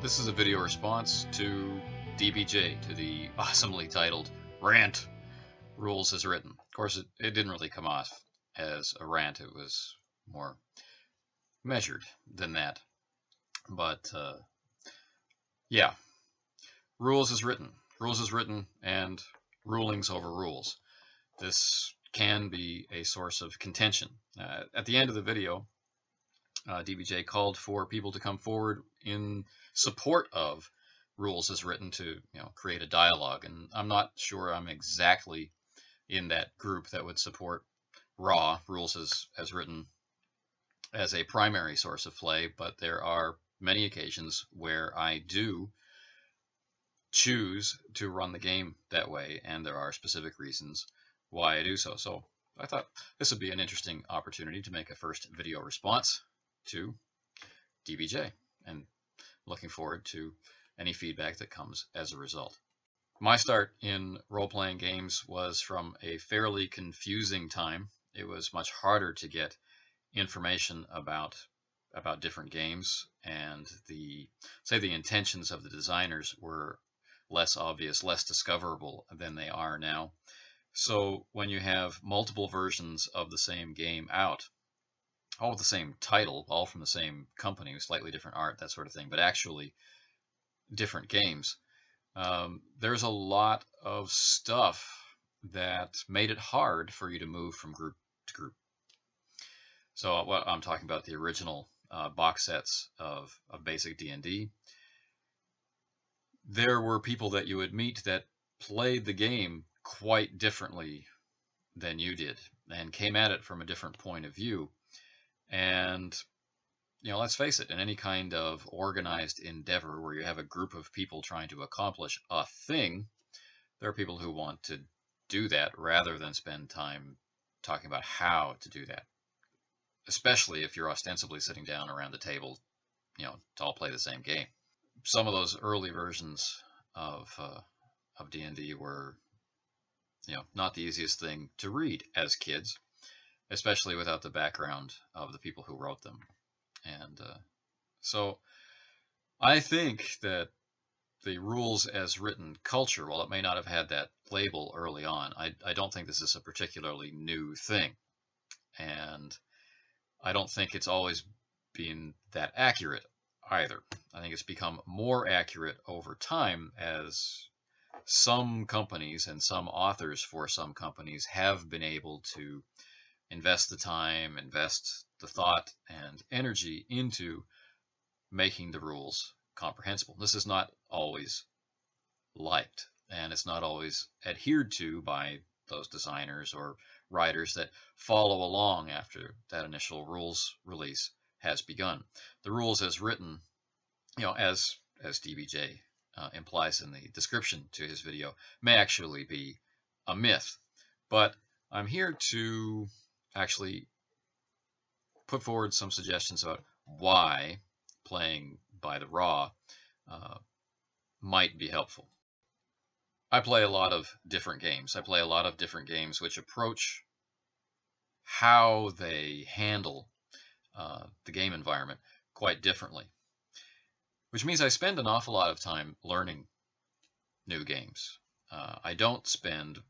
This is a video response to DBJ, to the awesomely titled Rant, Rules as Written. Of course, it didn't really come off as a rant. It was more measured than that. But yeah, rules as written. Rules as written and rulings over rules. This can be a source of contention. At the end of the video, DBJ called for people to come forward in support of rules as written to create a dialogue, and I'm not sure I'm exactly in that group that would support raw rules as written as a primary source of play, but there are many occasions where I do choose to run the game that way, and there are specific reasons why I do so. So I thought this would be an interesting opportunity to make a first video response to DBJ, and looking forward to any feedback that comes as a result. My start in role-playing games was from a fairly confusing time. It was much harder to get information about different games, and the intentions of the designers were less obvious, less discoverable than they are now. So when you have multiple versions of the same game out, all with the same title, all from the same company, with slightly different art, that sort of thing, but actually different games, there's a lot of stuff that made it hard for you to move from group to group. So what I'm talking about, the original box sets of basic D&D. There were people that you would meet that played the game quite differently than you did and came at it from a different point of view. And let's face it, in any kind of organized endeavor where you have a group of people trying to accomplish a thing, there are people who want to do that rather than spend time talking about how to do that, especially if you're ostensibly sitting down around the table, to all play the same game. Some of those early versions of D&D were, not the easiest thing to read as kids, especially without the background of the people who wrote them. And so I think that the rules as written culture, while it may not have had that label early on, I don't think this is a particularly new thing. And I don't think it's always been that accurate either. I think it's become more accurate over time as some companies and some authors for some companies have been able to invest the time, invest the thought and energy into making the rules comprehensible. This is not always liked, and it's not always adhered to by those designers or writers that follow along after that initial rules release has begun. The rules as written, as DBJ implies in the description to his video, may actually be a myth, but I'm here to actually put forward some suggestions about why playing by the raw might be helpful. I play a lot of different games. I play a lot of different games which approach how they handle the game environment quite differently, which means I spend an awful lot of time learning new games. I don't spend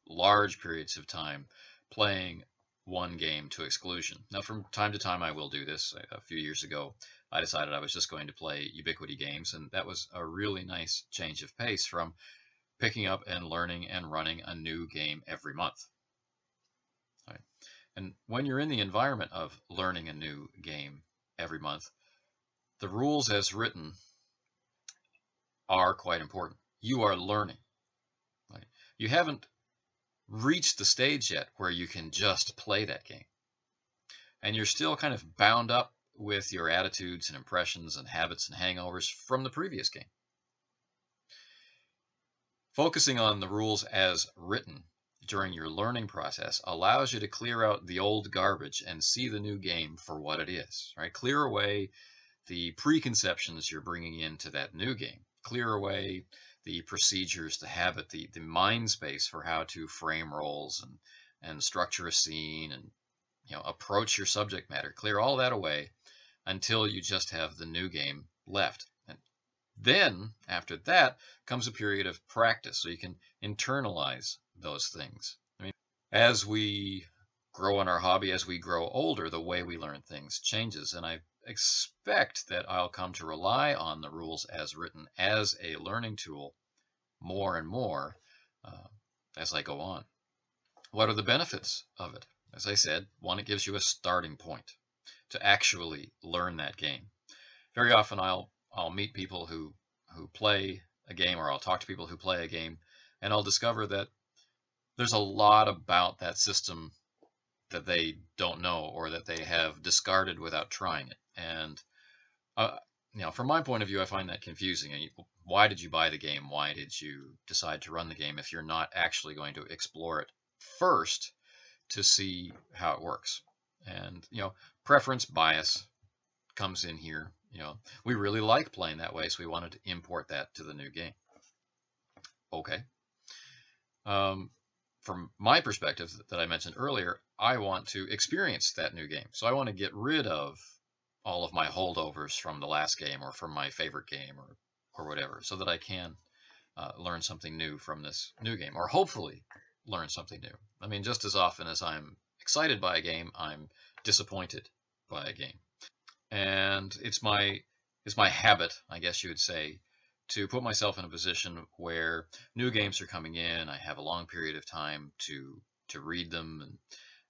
large periods of time playing one game to exclusion. Now, from time to time I will do this. A few years ago I decided I was just going to play Ubiquity games, and that was a really nice change of pace from picking up and learning and running a new game every month. All right. And when you're in the environment of learning a new game every month, the rules as written are quite important. You are learning. Right? You haven't reached the stage yet where you can just play that game, and you're still kind of bound up with your attitudes and impressions and habits and hangovers from the previous game. Focusing on the rules as written during your learning process allows you to clear out the old garbage and see the new game for what it is, right? Clear away the preconceptions you're bringing into that new game. Clear away the procedures, the habit, the mind space for how to frame roles and structure a scene and approach your subject matter. Clear all that away until you just have the new game left. And Then, after that, comes a period of practice, so you can internalize those things. I mean, as we grow in our hobby, as we grow older, the way we learn things changes, and I expect that I'll come to rely on the rules as written as a learning tool more and more as I go on. What are the benefits of it? As I said, one, it gives you a starting point to actually learn that game. Very often I'll meet people who play a game, or I'll talk to people who play a game, and I'll discover that there's a lot about that system that they don't know, or that they have discarded without trying it. And from my point of view, I find that confusing. Why did you buy the game? Why did you decide to run the game if you're not actually going to explore it first to see how it works? And preference bias comes in here. We really like playing that way, so we wanted to import that to the new game. Okay. From my perspective that I mentioned earlier, I want to experience that new game. So I want to get rid of all of my holdovers from the last game, or from my favorite game, or whatever, so that I can learn something new from this new game, or hopefully learn something new. I mean, just as often as I'm excited by a game, I'm disappointed by a game. And it's my habit, I guess you would say, to put myself in a position where new games are coming in. I have a long period of time to read them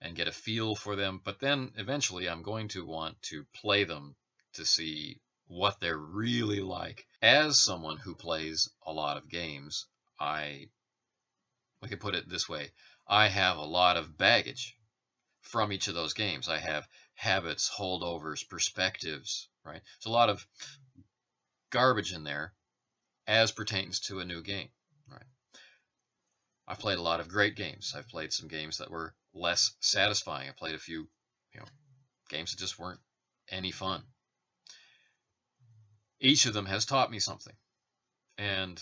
and get a feel for them. But then eventually I'm going to want to play them to see what they're really like. As someone who plays a lot of games, we could put it this way: I have a lot of baggage from each of those games. I have habits, holdovers, perspectives, right? There's a lot of garbage in there as pertains to a new game, right? I've played a lot of great games. I've played some games that were less satisfying. I played a few, games that just weren't any fun. Each of them has taught me something. And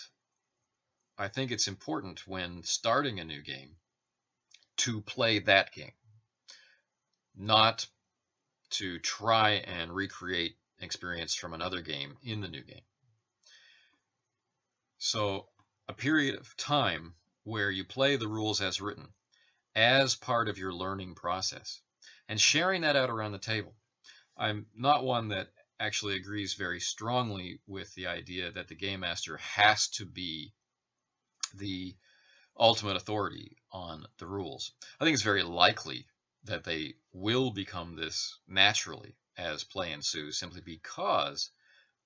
I think it's important when starting a new game to play that game, not to try and recreate experience from another game in the new game. So a period of time where you play the rules as written as part of your learning process, and sharing that out around the table. I'm not one that actually agrees very strongly with the idea that the game master has to be the ultimate authority on the rules. I think it's very likely that they will become this naturally as play ensues, simply because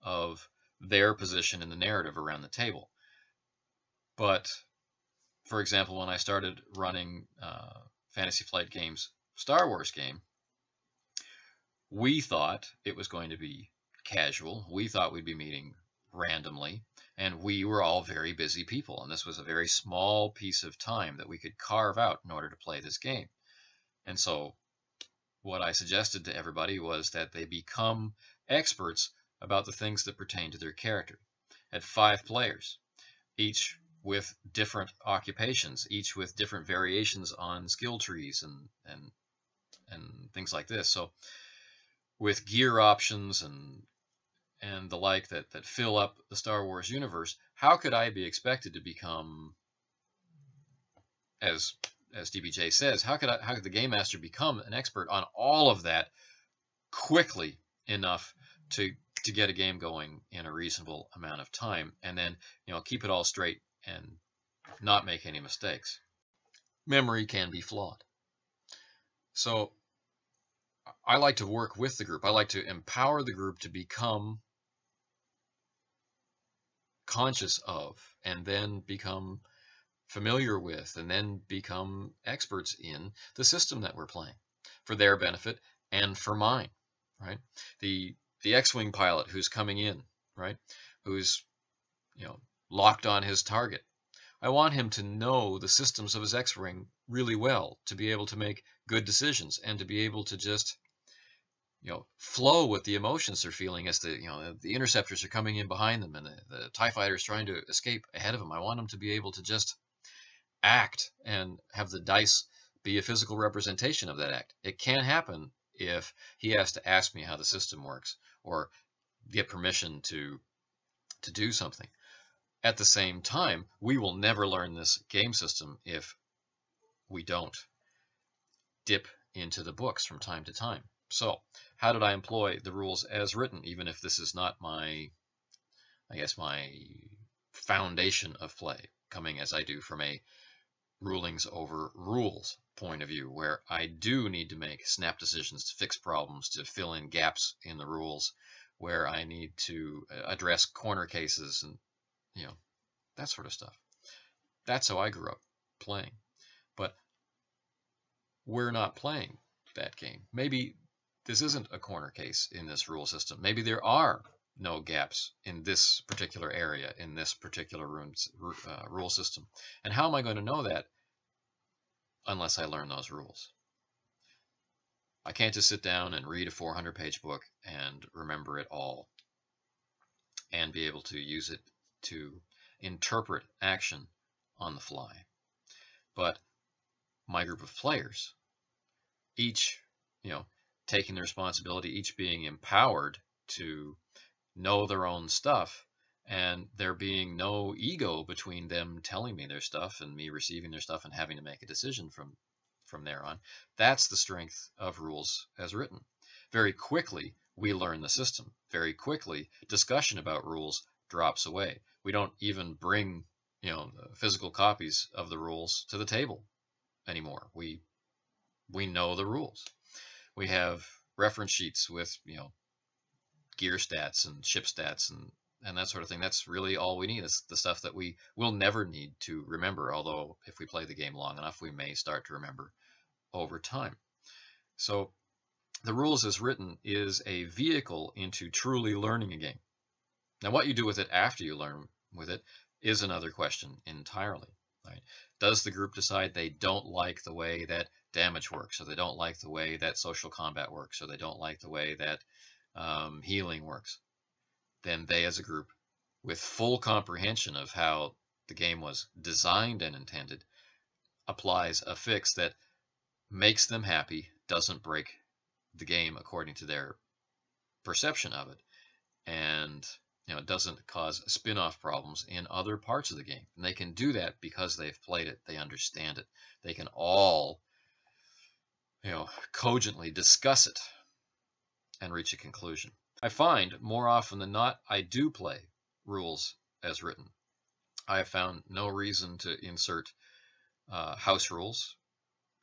of their position in the narrative around the table. But, for example, when I started running Fantasy Flight Games' Star Wars game, we thought it was going to be casual. We thought we'd be meeting randomly, and we were all very busy people, and this was a very small piece of time that we could carve out in order to play this game. And so what I suggested to everybody was that they become experts about the things that pertain to their character. At 5 players, each with different occupations, each with different variations on skill trees and things like this. So with gear options and the like that fill up the Star Wars universe, how could I be expected to become, as DBJ says, how could the game master become an expert on all of that quickly enough to get a game going in a reasonable amount of time, and then keep it all straight and not make any mistakes? Memory can be flawed. So I like to work with the group. I like to empower the group to become conscious of, and then become familiar with, and then become experts in the system that we're playing, for their benefit and for mine, right? The X-Wing pilot who's coming in, right, who's locked on his target, I want him to know the systems of his X-Wing really well, to be able to make good decisions, and to be able to just flow with the emotions they're feeling as the interceptors are coming in behind them, and the TIE fighters trying to escape ahead of them. I want them to be able to just act and have the dice be a physical representation of that act. It can't happen if he has to ask me how the system works, or get permission to to do something. At the same time, we will never learn this game system if we don't dip into the books from time to time. So, how did I employ the rules as written, even if this is not my, I guess, my foundation of play, coming as I do from a rulings over rules point of view, where I do need to make snap decisions to fix problems, to fill in gaps in the rules, where I need to address corner cases and, you know, that sort of stuff. That's how I grew up playing. But we're not playing that game. Maybe this isn't a corner case in this rule system. Maybe there are no gaps in this particular area, in this particular rule system. And how am I going to know that unless I learn those rules? I can't just sit down and read a 400-page book and remember it all and be able to use it to interpret action on the fly. But my group of players, each, taking the responsibility, each being empowered to know their own stuff, and there being no ego between them telling me their stuff and me receiving their stuff and having to make a decision from there on. That's the strength of rules as written. Very quickly, we learn the system. Very quickly, discussion about rules drops away. We don't even bring, physical copies of the rules to the table anymore. We know the rules. We have reference sheets with, gear stats and ship stats and that sort of thing. That's really all we need. Is the stuff that we will never need to remember, although if we play the game long enough, we may start to remember over time. So the rules as written is a vehicle into truly learning a game. Now, what you do with it after you learn with it is another question entirely. Right? Does the group decide they don't like the way that damage works, or they don't like the way that social combat works, or they don't like the way that healing works? Then they, as a group, with full comprehension of how the game was designed and intended, applies a fix that makes them happy, doesn't break the game according to their perception of it, and it doesn't cause spin-off problems in other parts of the game. And they can do that because they've played it, they understand it. They can all, cogently discuss it and reach a conclusion. I find more often than not, I do play rules as written. I have found no reason to insert house rules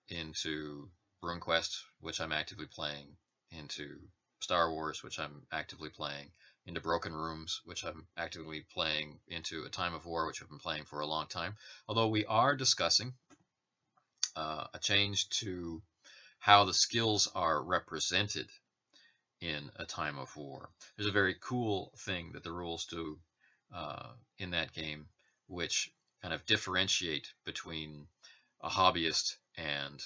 into RuneQuest, which I'm actively playing, into Star Wars, which I'm actively playing, into Broken Rooms, which I'm actively playing, into A Time of War, which I've been playing for a long time. Although we are discussing a change to how the skills are represented in A Time of War. There's a very cool thing that the rules do in that game, which kind of differentiate between a hobbyist and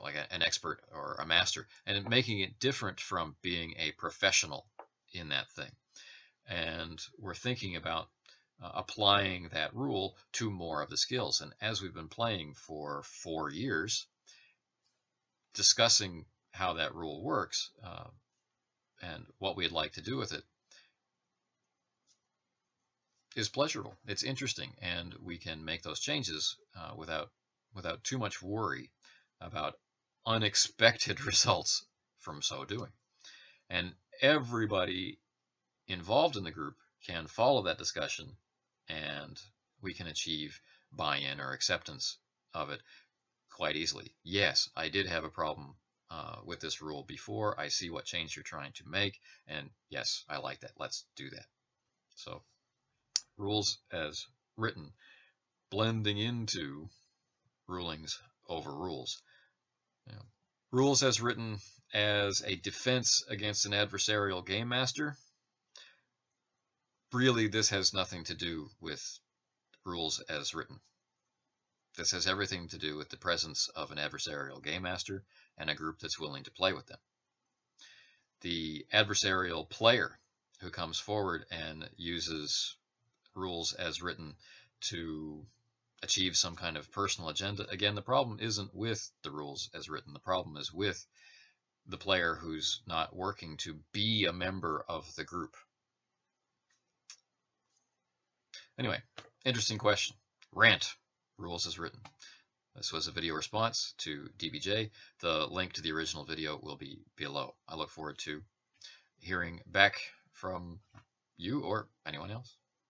like an expert or a master, and making it different from being a professional in that thing. And we're thinking about applying that rule to more of the skills. And as we've been playing for 4 years, discussing how that rule works and what we'd like to do with it is pleasurable. It's interesting, and we can make those changes without too much worry about unexpected results from so doing. And everybody involved in the group can follow that discussion, and we can achieve buy-in or acceptance of it quite easily. Yes, I did have a problem with this rule before. I see what change you're trying to make, and yes, I like that. Let's do that. So, rules as written, blending into rulings over rules. Rules as written as a defense against an adversarial game master. Really, this has nothing to do with rules as written. This has everything to do with the presence of an adversarial game master and a group that's willing to play with them. The adversarial player who comes forward and uses rules as written to achieve some kind of personal agenda, again, the problem isn't with the rules as written. The problem is with the player who's not working to be a member of the group. Anyway, interesting question. Rant, rules as written. This was a video response to DBJ. The link to the original video will be below. I look forward to hearing back from you or anyone else.